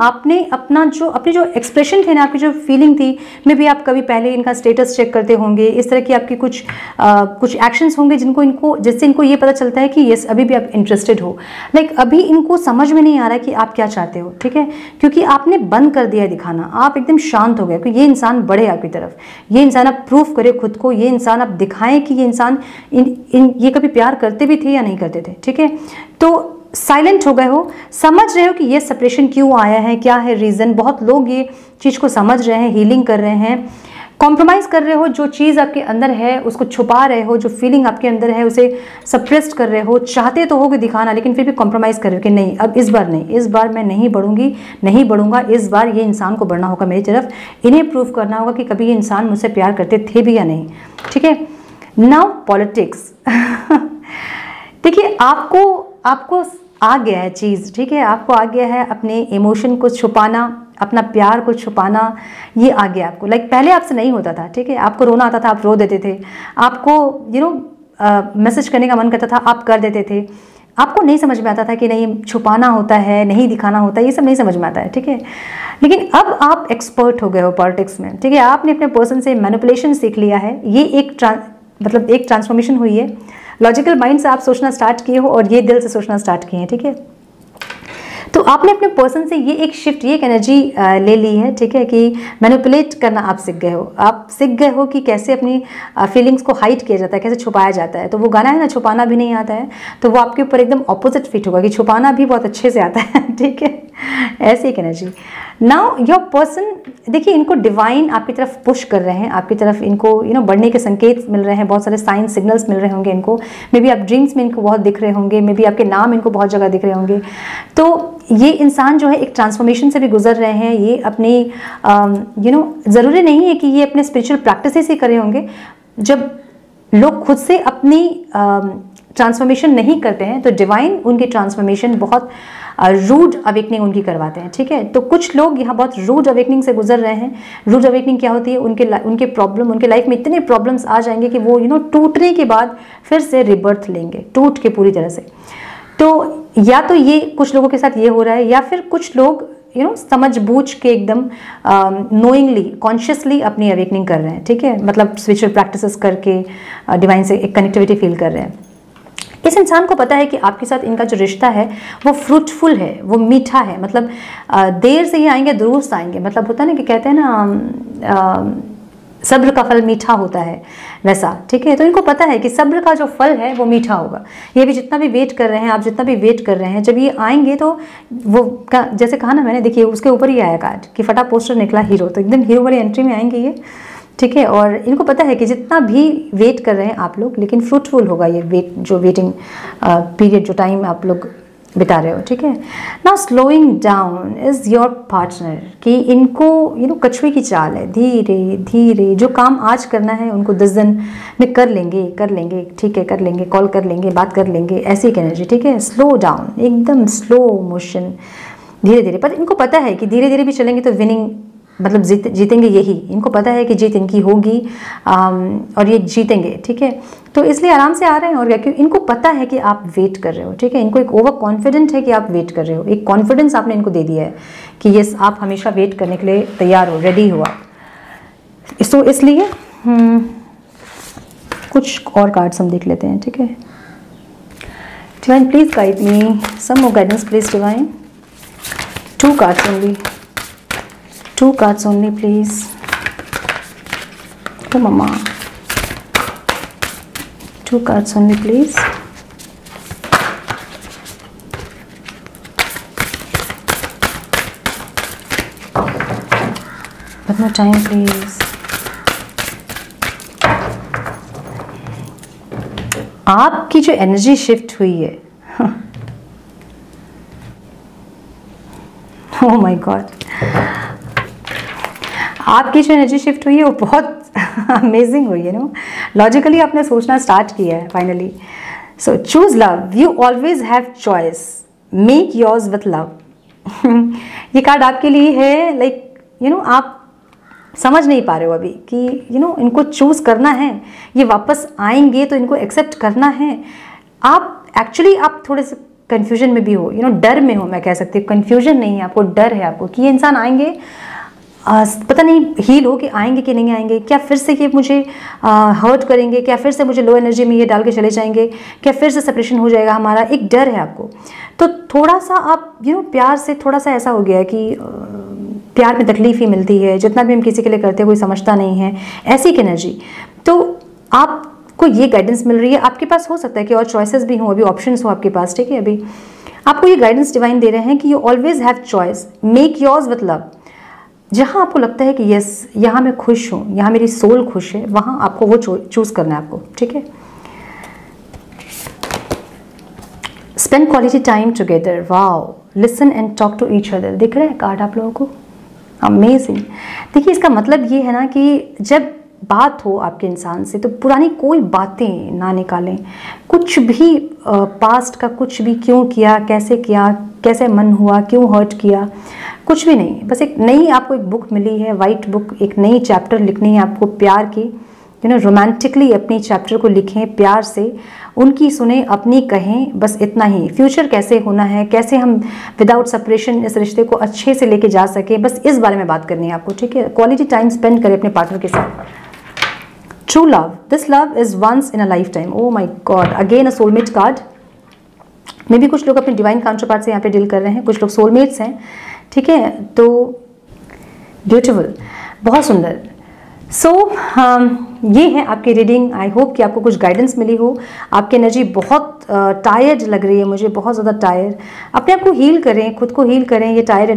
आपने अपनी जो एक्सप्रेशन थे ना, आपकी जो फीलिंग थी, मे बी आप कभी पहले इनका स्टेटस चेक करते होंगे, इस तरह की आपकी कुछ एक्शंस होंगे जिससे इनको ये पता चलता है कि यस अभी भी आप इंटरेस्टेड हो। लाइक अभी इनको समझ में नहीं आ रहा है कि आप क्या चाहते हो, ठीक है, क्योंकि आपने बंद कर दिया है दिखाना, आप एकदम शांत हो गए कि ये इंसान बढ़े आपकी तरफ, ये इंसान आप प्रूफ करे खुद को, ये इंसान आप दिखाएं कि ये इंसान ये कभी प्यार करते भी थे या नहीं करते थे, ठीक है। तो साइलेंट हो गए हो, समझ रहे हो कि ये सेपरेशन क्यों आया है, क्या है रीज़न। बहुत लोग ये चीज़ को समझ रहे हैं, हीलिंग कर रहे हैं, कॉम्प्रोमाइज़ कर रहे हो, जो चीज़ आपके अंदर है उसको छुपा रहे हो, जो फीलिंग आपके अंदर है उसे सप्रेस्ड कर रहे हो, चाहते तो हो कि दिखाना, लेकिन फिर भी कॉम्प्रोमाइज़ कर रहे हो कि नहीं, अब इस बार नहीं, इस बार मैं नहीं बढ़ूंगी, नहीं बढ़ूंगा, इस बार ये इंसान को बढ़ना होगा मेरी तरफ, इन्हें प्रूव करना होगा कि कभी ये इंसान मुझसे प्यार करते थे भी या नहीं, ठीक है। नाउ पॉलिटिक्स देखिए आपको आ गया है चीज़, ठीक है, आपको आ गया है अपने इमोशन को छुपाना, अपना प्यार को छुपाना, ये आ गया आपको। लाइक पहले आपसे नहीं होता था, ठीक है, आपको रोना आता था, आप रो देते थे, आपको मैसेज करने का मन करता था, आप कर देते थे, आपको नहीं समझ में आता था कि नहीं छुपाना होता है, नहीं दिखाना होता है, ये सब नहीं समझ में आता है, ठीक है। लेकिन अब आप एक्सपर्ट हो गए हो पॉलिटिक्स में, ठीक है, आपने अपने पर्सन से मैनिपुलेशन सीख लिया है, ये एक ट्रांसफॉर्मेशन हुई है। लॉजिकल माइंड से आप सोचना स्टार्ट किए हो और ये दिल से सोचना स्टार्ट किए हैं, ठीक है। तो आपने अपने पर्सन से ये एक शिफ्ट, ये एक एनर्जी ले ली है, ठीक है, कि मैनिपुलेट करना आप सीख गए हो। आप सीख गए हो कि कैसे अपनी फीलिंग्स को हाइड किया जाता है, कैसे छुपाया जाता है। तो वो गाना है ना, छुपाना भी नहीं आता है, तो वो आपके ऊपर एकदम ऑपोजिट फिट होगा कि छुपाना भी बहुत अच्छे से आता है, ठीक है, ऐसी एक एनर्जी। नाउ योर पर्सन, देखिए इनको डिवाइन आपकी तरफ पुश कर रहे हैं, आपकी तरफ इनको बढ़ने के संकेत मिल रहे हैं, बहुत सारे साइन सिग्नल्स मिल रहे होंगे इनको, मे बी आप ड्रीम्स में इनको बहुत दिख रहे होंगे, मे बी आपके नाम इनको बहुत जगह दिख रहे होंगे। तो ये इंसान जो है एक ट्रांसफॉर्मेशन से भी गुजर रहे हैं, ये अपनी ज़रूरी नहीं है कि ये अपने स्पिरिचुअल प्रैक्टिसेस ही करे होंगे। जब लोग खुद से अपनी ट्रांसफॉर्मेशन नहीं करते हैं तो डिवाइन उनकी ट्रांसफॉर्मेशन बहुत रूड अवेकनिंग उनकी करवाते हैं, ठीक है। तो कुछ लोग यहाँ बहुत रूड अवेकनिंग से गुजर रहे हैं। रूड अवेकनिंग क्या होती है, उनके प्रॉब्लम, उनके लाइफ में इतने प्रॉब्लम्स आ जाएंगे कि वो टूटने के बाद फिर से रिबर्थ लेंगे, टूट के पूरी तरह से। तो या तो ये कुछ लोगों के साथ ये हो रहा है, या फिर कुछ लोग समझ बूझ के एकदम नोइंगली, कॉन्शियसली अपनी अवेकनिंग कर रहे हैं, ठीक है, मतलब स्पिरिचुअल प्रैक्टिसेस करके डिवाइन से एक कनेक्टिविटी फील कर रहे हैं। इस इंसान को पता है कि आपके साथ इनका जो रिश्ता है वो फ्रूटफुल है, वो मीठा है, मतलब देर से ही आएंगे दुरुस्त आएंगे, मतलब होता है ना कि कहते हैं ना सब्र का फल मीठा होता है, वैसा, ठीक है। तो इनको पता है कि सब्र का जो फल है वो मीठा होगा। ये भी जितना भी वेट कर रहे हैं, आप जितना भी वेट कर रहे हैं, जब ये आएंगे तो वो जैसे कहा ना मैंने, देखिए उसके ऊपर ही आया कार्ड कि फटा पोस्टर निकला हीरो, तो एकदम हीरो वाली एंट्री में आएंगे ये, ठीक है। और इनको पता है कि जितना भी वेट कर रहे हैं आप लोग, लेकिन फ्रूटफुल होगा ये वेटिंग पीरियड, जो टाइम आप लोग बिता रहे हो, ठीक है। Now slowing down is your partner, कि इनको कछुए की चाल है, धीरे धीरे जो काम आज करना है उनको 10 दिन में कर लेंगे, ठीक है, कर लेंगे, कॉल कर लेंगे, बात कर लेंगे, ऐसी एक एनर्जी, ठीक है। स्लो डाउन, एकदम स्लो मोशन, धीरे धीरे। पर इनको पता है कि धीरे धीरे भी चलेंगे तो विनिंग, मतलब जीतेंगे यही, इनको पता है कि जीत इनकी होगी और ये जीतेंगे, ठीक है। तो इसलिए आराम से आ रहे हैं। और क्या, क्योंकि इनको पता है कि आप वेट कर रहे हो, ठीक है, इनको एक ओवर कॉन्फिडेंट है कि आप वेट कर रहे हो, एक कॉन्फिडेंस आपने इनको दे दिया है कि यस आप हमेशा वेट करने के लिए तैयार हो, रेडी हो आप। तो इसलिए कुछ और कार्ड्स हम देख लेते हैं, ठीक है। Divine please guide me, some more guidance please divine. 2 cards only, 2 cards only please. Oh mama, 2 cards only please. One more time please. आपकी जो एनर्जी शिफ्ट हुई है, oh my God, आपकी जो एनर्जी शिफ्ट हुई है वो बहुत अमेजिंग हुई है ना। लॉजिकली आपने सोचना स्टार्ट किया है finally. So choose love, you always have choice, make yours with love. ये कार्ड आपके लिए है। लाइक आप समझ नहीं पा रहे हो अभी कि इनको चूज करना है, ये वापस आएंगे तो इनको एक्सेप्ट करना है। आप एक्चुअली आप थोड़े से कन्फ्यूजन में भी हो, डर में हो, मैं कह सकती हूँ, कन्फ्यूजन नहीं है आपको, डर है आपको कि ये इंसान आएंगे, पता नहीं हील हो कि आएंगे कि नहीं आएंगे, क्या फिर से ये मुझे हर्ट करेंगे, क्या फिर से मुझे लो एनर्जी में ये डाल के चले जाएंगे, क्या फिर से सेपरेशन हो जाएगा हमारा, एक डर है आपको। तो थोड़ा सा आप प्यार से थोड़ा सा ऐसा हो गया है कि प्यार में तकलीफ ही मिलती है, जितना भी हम किसी के लिए करते हैं कोई समझता नहीं है, ऐसी एक एनर्जी। तो आपको ये गाइडेंस मिल रही है, आपके पास हो सकता है कि और चॉइसेस भी हों, अभी ऑप्शंस हो आपके पास, ठीक है। अभी आपको ये गाइडेंस डिवाइन दे रहे हैं कि you always have choice, make yours with love. जहाँ आपको लगता है कि यस यहाँ मैं खुश हूँ, यहाँ मेरी सोल खुश है, वहाँ आपको वो चूज करना है आपको, ठीक है। Spend quality time together, wow, listen and talk to each other, दिख रहा है कार्ड आप लोगों को, अमेजिंग। देखिए इसका मतलब ये है ना कि जब बात हो आपके इंसान से तो पुरानी कोई बातें ना निकालें, कुछ भी पास्ट का कुछ भी, क्यों किया, कैसे मन हुआ, क्यों हर्ट किया, कुछ भी नहीं। बस एक नई आपको एक बुक मिली है, वाइट बुक, एक नई चैप्टर लिखनी है आपको प्यार की, रोमांटिकली अपनी चैप्टर को लिखें, प्यार से उनकी सुने, अपनी कहें, बस इतना ही। फ्यूचर कैसे होना है, कैसे हम विदाउट सेपरेशन इस रिश्ते को अच्छे से लेके जा सके, बस इस बारे में बात करनी है आपको, ठीक है। क्वालिटी टाइम स्पेंड करें अपने पार्टनर के साथ। True love, this love is once in a lifetime, oh my god, again a soulmate card. Maybe कुछ लोग अपने डिवाइन काउंटर पार्ट से यहाँ पे डील कर रहे हैं, कुछ लोग सोलमेट्स हैं, ठीक है। तो ब्यूटीफुल, बहुत सुंदर। सो ये है आपकी रीडिंग। आई होप कि आपको कुछ गाइडेंस मिली हो। आपकी एनर्जी बहुत टायर्ड लग रही है मुझे, बहुत ज़्यादा टायर्ड। अपने आप को हील करें, खुद को हील करें, ये टायर्ड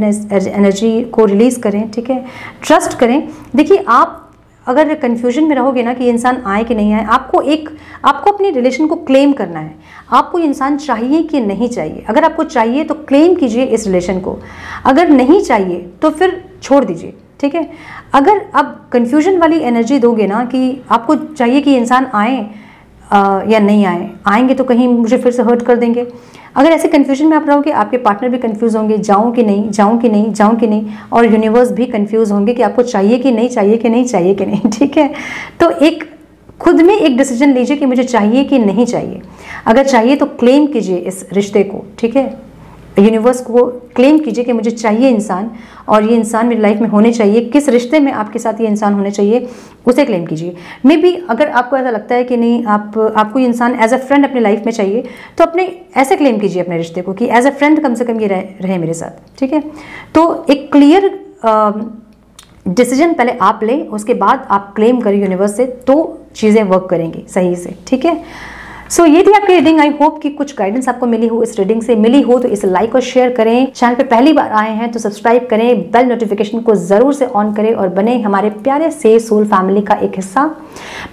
एनर्जी को रिलीज़ करें, ठीक है। ट्रस्ट करें। देखिए आप अगर कन्फ्यूजन में रहोगे ना कि इंसान आए कि नहीं आए, आपको अपनी रिलेशन को क्लेम करना है। आपको इंसान चाहिए कि नहीं चाहिए। अगर आपको चाहिए तो क्लेम कीजिए इस रिलेशन को, अगर नहीं चाहिए तो फिर छोड़ दीजिए, ठीक है। अगर आप कन्फ्यूजन वाली एनर्जी दोगे ना कि आपको चाहिए कि इंसान आए या नहीं आए, आएंगे तो कहीं मुझे फिर से हर्ट कर देंगे, अगर ऐसे कन्फ्यूजन में आप रहोगे, आपके पार्टनर भी कंफ्यूज होंगे, जाऊं कि नहीं, जाऊं कि नहीं, जाऊं कि नहीं, और यूनिवर्स भी कंफ्यूज होंगे कि आपको चाहिए कि नहीं, चाहिए कि नहीं, चाहिए कि नहीं, ठीक है। तो एक खुद में एक डिसीजन लीजिए कि मुझे चाहिए कि नहीं चाहिए। अगर चाहिए तो क्लेम कीजिए इस रिश्ते को, ठीक है। यूनिवर्स को क्लेम कीजिए कि मुझे चाहिए इंसान, और ये इंसान मेरी लाइफ में होने चाहिए। किस रिश्ते में आपके साथ ये इंसान होने चाहिए उसे क्लेम कीजिए। मे बी अगर आपको ऐसा लगता है कि नहीं, आपको ये इंसान एज अ फ्रेंड अपनी लाइफ में चाहिए, तो अपने ऐसे क्लेम कीजिए अपने रिश्ते को कि एज अ फ्रेंड कम से कम ये रहे मेरे साथ, ठीक है। तो एक क्लियर डिसीजन पहले आप लें, उसके बाद आप क्लेम करें यूनिवर्स से, तो चीज़ें वर्क करेंगी सही से, ठीक है। सो ये थी आपकी रीडिंग। आई होप कि कुछ गाइडेंस आपको मिली हो, इस रीडिंग से मिली हो तो इसे लाइक और शेयर करें। चैनल पे पहली बार आए हैं तो सब्सक्राइब करें, बेल नोटिफिकेशन को जरूर से ऑन करें और बने हमारे प्यारे से सोल फैमिली का एक हिस्सा।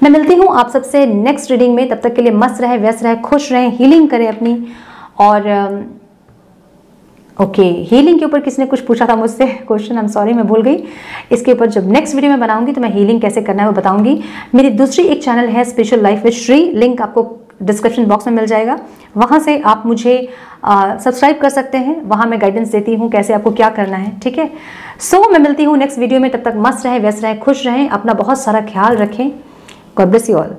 मैं मिलती हूँ आप सबसे नेक्स्ट रीडिंग में। तब तक के लिए मस्त रहे, व्यस्त रहे, खुश रहें, हीलिंग करें अपनी। और ओके, हीलिंग के ऊपर किसी ने कुछ पूछा था मुझसे क्वेश्चन, आई एम सॉरी मैं भूल गई। इसके ऊपर जब नेक्स्ट वीडियो में बनाऊंगी तो मैं हीलिंग कैसे करना है वो बताऊंगी। मेरी दूसरी एक चैनल है spiritual life with Shri, link आपको डिस्क्रिप्शन बॉक्स में मिल जाएगा, वहाँ से आप मुझे सब्सक्राइब कर सकते हैं। वहाँ मैं गाइडेंस देती हूँ कैसे आपको क्या करना है, ठीक है। सो मैं मिलती हूँ नेक्स्ट वीडियो में। तब तक मस्त रहे, व्यस्त रहे, खुश रहें, अपना बहुत सारा ख्याल रखें। God bless you all.